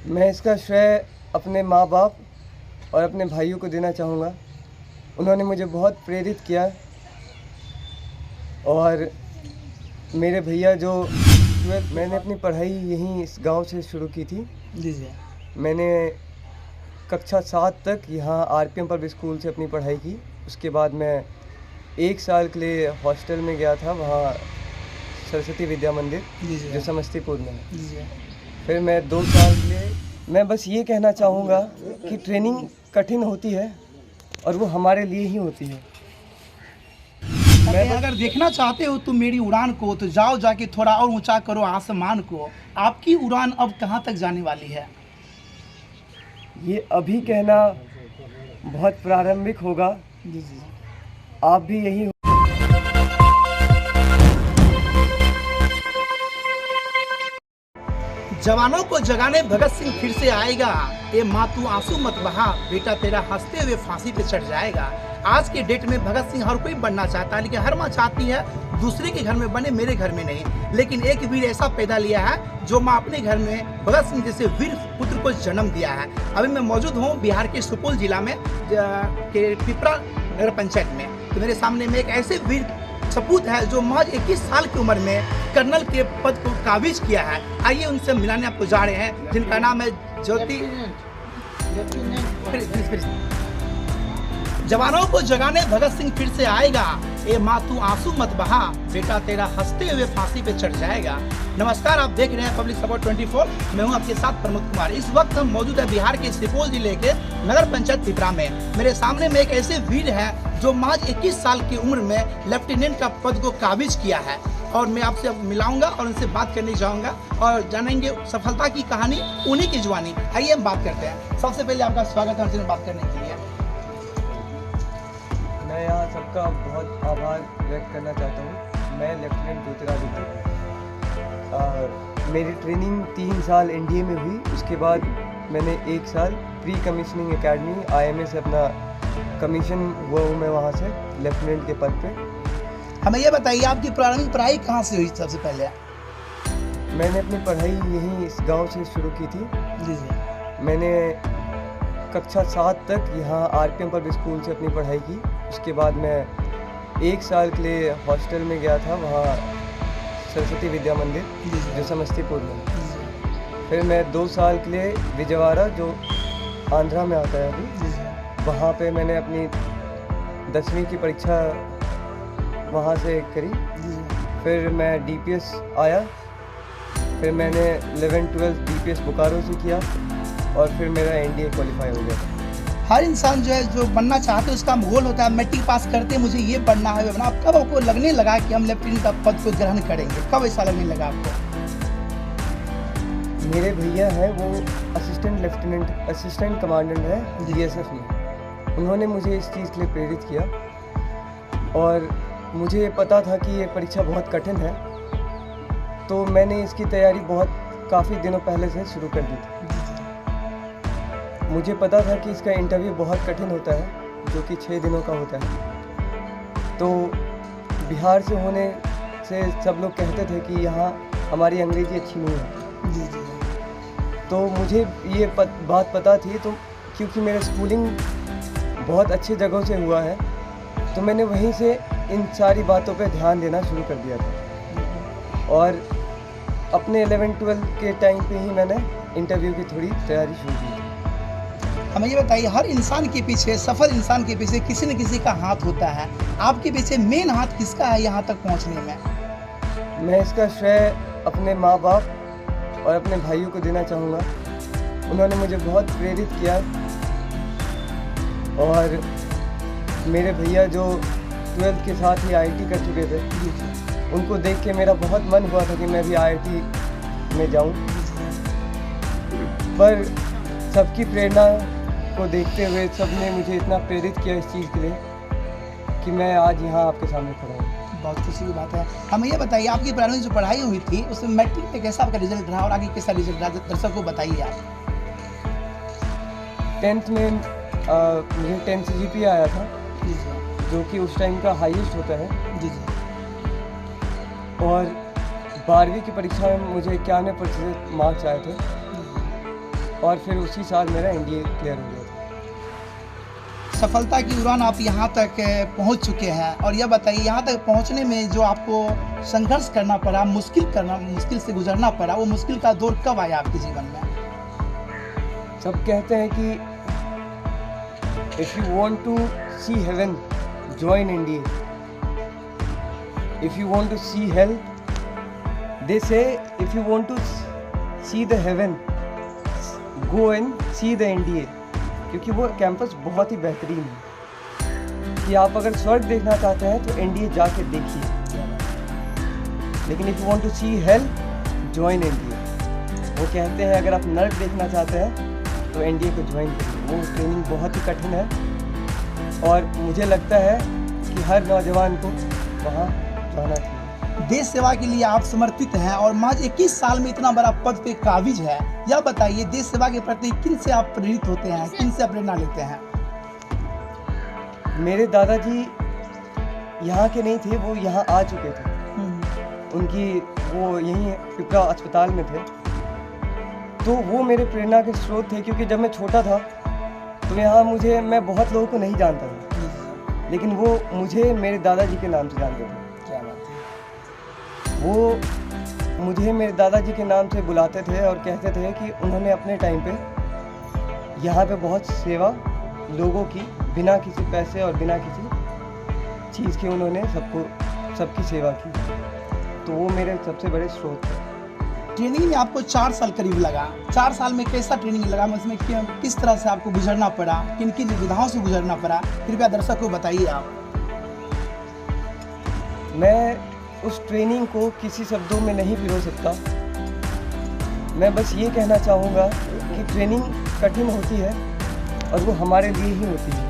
मैं इसका श्रेय अपने माँ बाप और अपने भाइयों को देना चाहूँगा। उन्होंने मुझे बहुत प्रेरित किया और मेरे भैया जो 12 मैंने अपनी पढ़ाई यहीं इस गांव से शुरू की थी। जी जी। मैंने कक्षा 7 तक यहाँ आरपीएम पब्लिक स्कूल से अपनी पढ़ाई की। उसके बाद मैं 1 साल के लिए हॉस्टल में गया था, वहाँ सरस्वती विद्या मंदिर जी जी। जो समस्तीपुर में है। जी जी। फिर मैं 2 साल के लिए मैं बस ये कहना चाहूँगा कि ट्रेनिंग कठिन होती है और वो हमारे लिए ही होती है। मैं अगर देखना चाहते हो तुम मेरी उड़ान को तो जाओ जाके थोड़ा और ऊंचा करो आसमान को। आपकी उड़ान अब कहाँ तक जाने वाली है? ये अभी कहना बहुत प्रारंभिक होगा। जी जी। आप भी यही जवानों को जगाने भगत सिंह फिर से आएगा। ए माँ तू आंसू मत बहा, बेटा तेरा हंसते हुए फांसी पे चढ़ जाएगा। आज के डेट में भगत सिंह हर कोई बनना चाहता है, लेकिन हर माँ चाहती है दूसरे के घर में बने, मेरे घर में नहीं। लेकिन एक वीर ऐसा पैदा लिया है जो माँ अपने घर में भगत सिंह जैसे वीर पुत्र को जन्म दिया है। अभी मैं मौजूद हूँ बिहार के सुपौल जिला में के पिपरा नगर पंचायत में। तो मेरे सामने में एक ऐसे वीर सपूत है जो महज 21 साल की उम्र में कर्नल के पद को काबिज किया है। आइए उनसे मिलाने आपको जा रहे हैं, जिनका नाम है ज्योति। जवानों को जगाने भगत सिंह फिर से आएगा। ए माँ तू आंसू मत बहा, बेटा तेरा हंसते हुए फांसी पे चढ़ जाएगा। नमस्कार, आप देख रहे हैं पब्लिक सपोर्ट 24। मैं हूं आपके साथ प्रमोद कुमार। इस वक्त हम मौजूद है बिहार के सुपौल जिले के नगर पंचायत पिपरा में। मेरे सामने में एक ऐसे वीर है जो महज 21 साल की उम्र में लेफ्टिनेंट का पद को काबिज किया है। और मैं आपसे मिलाऊंगा और उनसे बात करने जाऊंगा और जानेंगे सफलता की कहानी उन्हीं की जुबानी। आइए हम बात करते हैं। सबसे पहले आपका स्वागत है हमसे बात करने के लिए। मैं यहाँ सबका बहुत आभार व्यक्त करना चाहता हूँ। मैं लेफ्टिनेंट ज्योतिरादित्य। मेरी ट्रेनिंग 3 साल एनडीए में हुई। उसके बाद मैंने 1 साल प्री कमीशनिंग एकेडमी आईएमए से अपना कमीशन हुआ हूँ मैं वहाँ से लेफ्टिनेंट के पद पे। हमें ये बताइए आपकी प्रारंभिक पढ़ाई कहाँ से हुई? सबसे पहले मैंने अपनी पढ़ाई यहीं इस गांव से शुरू की थी। जी जी। मैंने कक्षा 7 तक यहाँ आरपीएम पब्लिक स्कूल से अपनी पढ़ाई की। उसके बाद मैं 1 साल के लिए हॉस्टल में गया था, वहाँ सरस्वती विद्या मंदिर जो समस्तीपुर में है। फिर मैं 2 साल के लिए विजयवाड़ा जो आंध्रा में आता है अभी, वहाँ पे मैंने अपनी 10वीं की परीक्षा वहाँ से करी। फिर मैं डीपीएस आया। फिर मैंने 11-12 डीपीएस बोकारो से किया और फिर मेरा एनडीए क्वालिफाई हो गया। हर इंसान जो है जो बनना चाहते है उसका गोल होता है मैट्रिक पास करते मुझे ये बनना है बनना। कब आपको लगने लगा कि हम लेफ्टिनेंट का पद को ग्रहण करेंगे? कब ऐसा लगने लगा आपको? मेरे भैया हैं, वो असिस्टेंट कमांडेंट है बीएसएफ में। उन्होंने मुझे इस चीज़ के लिए प्रेरित किया और मुझे पता था कि ये परीक्षा बहुत कठिन है, तो मैंने इसकी तैयारी काफ़ी दिनों पहले से शुरू कर दी थी। मुझे पता था कि इसका इंटरव्यू बहुत कठिन होता है, जो कि 6 दिनों का होता है। तो बिहार से होने से सब लोग कहते थे कि यहाँ हमारी अंग्रेज़ी अच्छी नहीं है। जी जी। तो मुझे ये बात पता थी, तो क्योंकि मेरा स्कूलिंग बहुत अच्छी जगहों से हुआ है, तो मैंने वहीं से इन सारी बातों पे ध्यान देना शुरू कर दिया था। और अपने 11-12 के टाइम पे ही मैंने इंटरव्यू की थोड़ी तैयारी शुरू की थी। हमें ये बताइए, हर इंसान के पीछे, सफल इंसान के पीछे किसी न किसी का हाथ होता है। आपके पीछे मेन हाथ किसका है यहाँ तक पहुँचने में? मैं इसका श्रेय अपने माँ बाप और अपने भाइयों को देना चाहूँगा। उन्होंने मुझे बहुत प्रेरित किया और मेरे भैया जो 12th के साथ ही आईआईटी कर चुके थे, उनको देख के मेरा बहुत मन हुआ था कि मैं भी आईआईटी में जाऊँ। पर सबकी प्रेरणा को देखते हुए सबने मुझे इतना प्रेरित किया इस चीज़ के लिए कि मैं आज यहाँ आपके सामने खड़ा हूँ। बहुत खुशी की बात है। हमें ये बताइए, आपकी प्रारंभिक जो पढ़ाई हुई थी उसमें मैट्रिक में कैसा आपका रिजल्ट रहा और आगे कैसा रिजल्ट रहा, दर्शक को बताइए आप। 10th में मुझे 10 CGPA आया था, जो कि उस टाइम का हाईएस्ट होता है। जी जी। और 12वीं की परीक्षा में मुझे 91% मार्क्स आए थे। और फिर उसी साल मेरा एनडीए क्लियर हो गया था। सफलता की उड़ान आप यहाँ तक पहुँच चुके हैं, और यह बताइए यहाँ तक पहुँचने में जो आपको संघर्ष करना पड़ा, मुश्किल से गुजरना पड़ा, वो मुश्किल का दौर कब आया आपके जीवन में? सब कहते हैं कि if you want to see heaven join NDA, if you want to see hell they say if you want to see the heaven go and see the NDA, क्योंकि वो कैंपस बहुत ही बेहतरीन है कि आप अगर स्वर्ग देखना चाहते हैं तो एनडीए जाके देखिए, लेकिन if you want to see hell join NDA. वो कहते हैं अगर आप नर्क देखना चाहते हैं तो एनडीए को ज्वाइन करिए। वो ट्रेनिंग बहुत ही कठिन है और मुझे लगता है कि हर नौजवान को वहाँ जाना चाहिए। देश सेवा के लिए आप समर्पित हैं और महज 21 साल में इतना बड़ा पद पे काबिज है। यह बताइए देश सेवा के प्रति किन से आप प्रेरित होते हैं, किन से प्रेरणा लेते हैं? मेरे दादाजी यहाँ के नहीं थे, वो यहाँ आ चुके थे। वो यहीं पिपरा अस्पताल में थे, तो वो मेरे प्रेरणा के स्रोत थे। क्योंकि जब मैं छोटा था तो यहाँ मैं बहुत लोगों को नहीं जानता था, लेकिन वो मुझे मेरे दादाजी के नाम से जानते थे। क्या बात है। वो मुझे मेरे दादाजी के नाम से बुलाते थे और कहते थे कि उन्होंने अपने टाइम पे यहाँ पे बहुत सेवा लोगों की, बिना किसी पैसे और बिना किसी चीज़ के उन्होंने सबकी सेवा की। तो वो मेरे सबसे बड़े स्रोत थे। ट्रेनिंग में आपको 4 साल करीब लगा। 4 साल में कैसा ट्रेनिंग लगा, उसमें किस तरह से आपको गुजरना पड़ा, किन किन विधाओं से गुजरना पड़ा, कृपया दर्शक को बताइए आप। मैं उस ट्रेनिंग को किसी शब्दों में नहीं पिरो सकता। मैं बस ये कहना चाहूँगा कि ट्रेनिंग कठिन होती है और वो हमारे लिए ही होती है।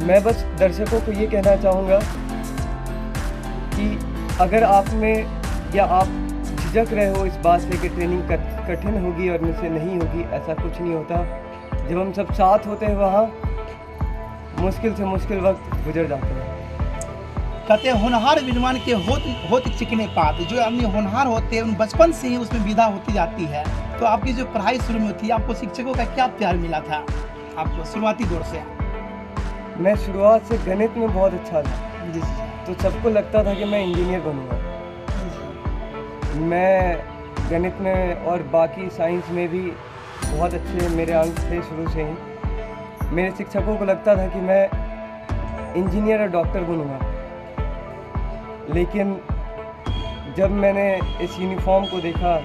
मैं बस दर्शकों को ये कहना चाहूँगा कि अगर आप में या आप झिझक रहे हो इस बात से कि ट्रेनिंग कठिन होगी और मुझसे नहीं होगी, ऐसा कुछ नहीं होता। जब हम सब साथ होते हैं वहाँ मुश्किल से मुश्किल वक्त गुजर जाते हैं। कहते हैं होनहार विद्वान के होत चिकने पात। जो आदमी होनहार होते हैं उन बचपन से ही उसमें विधा होती जाती है। तो आपकी जो पढ़ाई शुरू में थी, आपको शिक्षकों का क्या प्यार मिला था आपको शुरुआती दौर से? मैं शुरुआत से गणित में बहुत अच्छा था, तो सबको लगता था कि मैं इंजीनियर बनूँगा। मैं गणित में और बाकी साइंस में भी बहुत अच्छे मेरे अंक थे शुरू से ही। मेरे शिक्षकों को लगता था कि मैं इंजीनियर और डॉक्टर बनूँगा, लेकिन जब मैंने इस यूनिफॉर्म को देखा,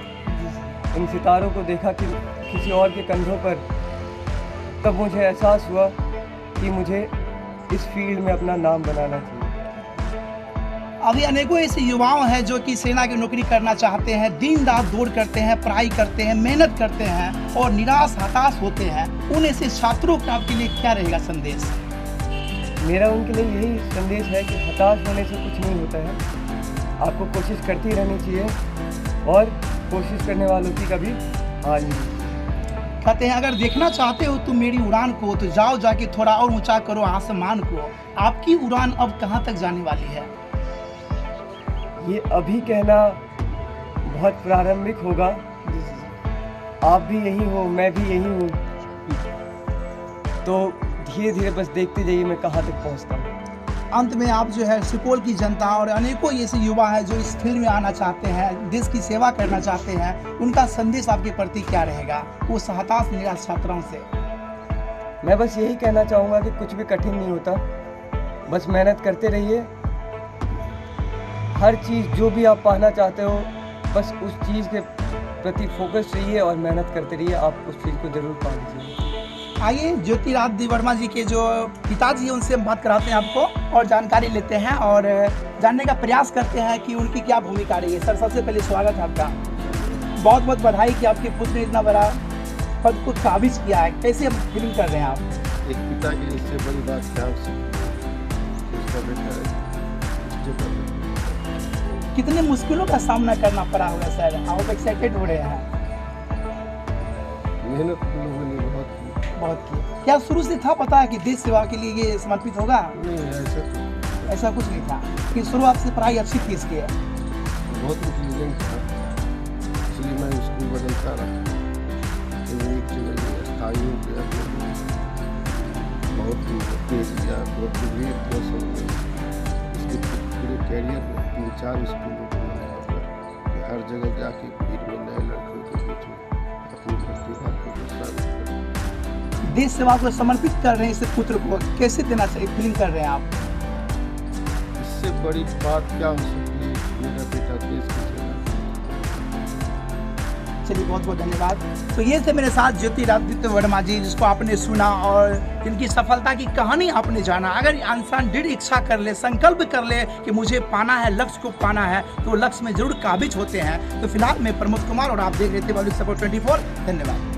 इन सितारों को देखा कि किसी और के कंधों पर, तब मुझे एहसास हुआ कि मुझे इस फील्ड में अपना नाम बनाना चाहिए। अभी अनेकों ऐसे युवाओं हैं जो कि सेना की नौकरी करना चाहते हैं, दिन रात दौड़ करते हैं, पढ़ाई करते हैं, मेहनत करते हैं और निराश हताश होते हैं। उन ऐसे छात्रों का आपके लिए क्या रहेगा संदेश? मेरा उनके लिए यही संदेश है कि हताश होने से कुछ नहीं होता है। आपको कोशिश करती रहनी चाहिए और कोशिश करने वालों की कभी हार नहीं। कहते हैं अगर देखना चाहते हो तुम मेरी उड़ान को तो जाओ जाके थोड़ा और ऊंचा करो आसमान को। आपकी उड़ान अब कहाँ तक जाने वाली है? ये अभी कहना बहुत प्रारंभिक होगा। आप भी यही हो, मैं भी यही हूँ, तो धीरे धीरे बस देखते जाइए मैं कहाँ तक पहुँचता हूँ। अंत में आप जो है सुपौल की जनता और अनेकों ऐसे युवा हैं जो इस फील्ड में आना चाहते हैं, देश की सेवा करना चाहते हैं, उनका संदेश आपके प्रति क्या रहेगा वो हताश निराश छात्रों से? मैं बस यही कहना चाहूँगा कि कुछ भी कठिन नहीं होता, बस मेहनत करते रहिए। हर चीज़ जो भी आप पाना चाहते हो, बस उस चीज़ के प्रति फोकस रहिए और मेहनत करते रहिए, आप उस चीज़ को ज़रूर पा लीजिए। आइए ज्योतिरादित्य वर्मा जी के जो पिताजी हैं उनसे हम बात कराते हैं आपको और जानकारी लेते हैं और जानने का प्रयास करते हैं कि उनकी क्या भूमिका रही है। सर सबसे पहले स्वागत है आपका। बहुत बहुत बधाई कि आपके पुत्र ने इतना बड़ा पद को काबिज किया है। कैसे फीलिंग कर रहे हैं आप? एक पिता की इससे बड़ी बात क्या हो सकती है? कितने मुश्किलों का सामना करना पड़ा होगा सर? आप एक्साइटेड हो रहे हैं? मेहनत लोगों ने बहुत की। क्या शुरू से था पता है कि देश सेवा के लिए ये समर्पित होगा? नहीं, ऐसा कुछ नहीं था कि शुरुआत से पढ़ाई अच्छी थी इसकी? बहुत इंटेलिजेंट था, इसलिए मैं स्कूल बदलता रहा। पढ़ाइयों पे अपने बहुत ही तेज या बहुत गंभीर प्रेशर में इसके पूरे कैरियर में 3-4 स्कूलों को हर जगह जाके भीड़ में नए लड़कों के बीच में अपनी प्रतिभा को प्रसारित करें। देश सेवा को समर्पित कर रहे हैं इस पुत्र को, कैसे देना चाहिए, फीलिंग कर रहे हैं आप? इससे बड़ी बात क्या हो सकती है? मेरा बेटा देश की सेवा। चलिए बहुत बहुत धन्यवाद। तो ये थे मेरे साथ ज्योतिरादित्य वर्मा जी, जिसको आपने सुना और इनकी सफलता की कहानी आपने जाना। अगर इंसान दृढ़ इच्छा कर ले, संकल्प कर ले कि मुझे पाना है, लक्ष्य को पाना है, तो लक्ष्य में जरूर काबिज होते हैं। तो फिलहाल मैं प्रमोद कुमार और आप देख रहे थे पब्लिक सपोर्ट 24। धन्यवाद।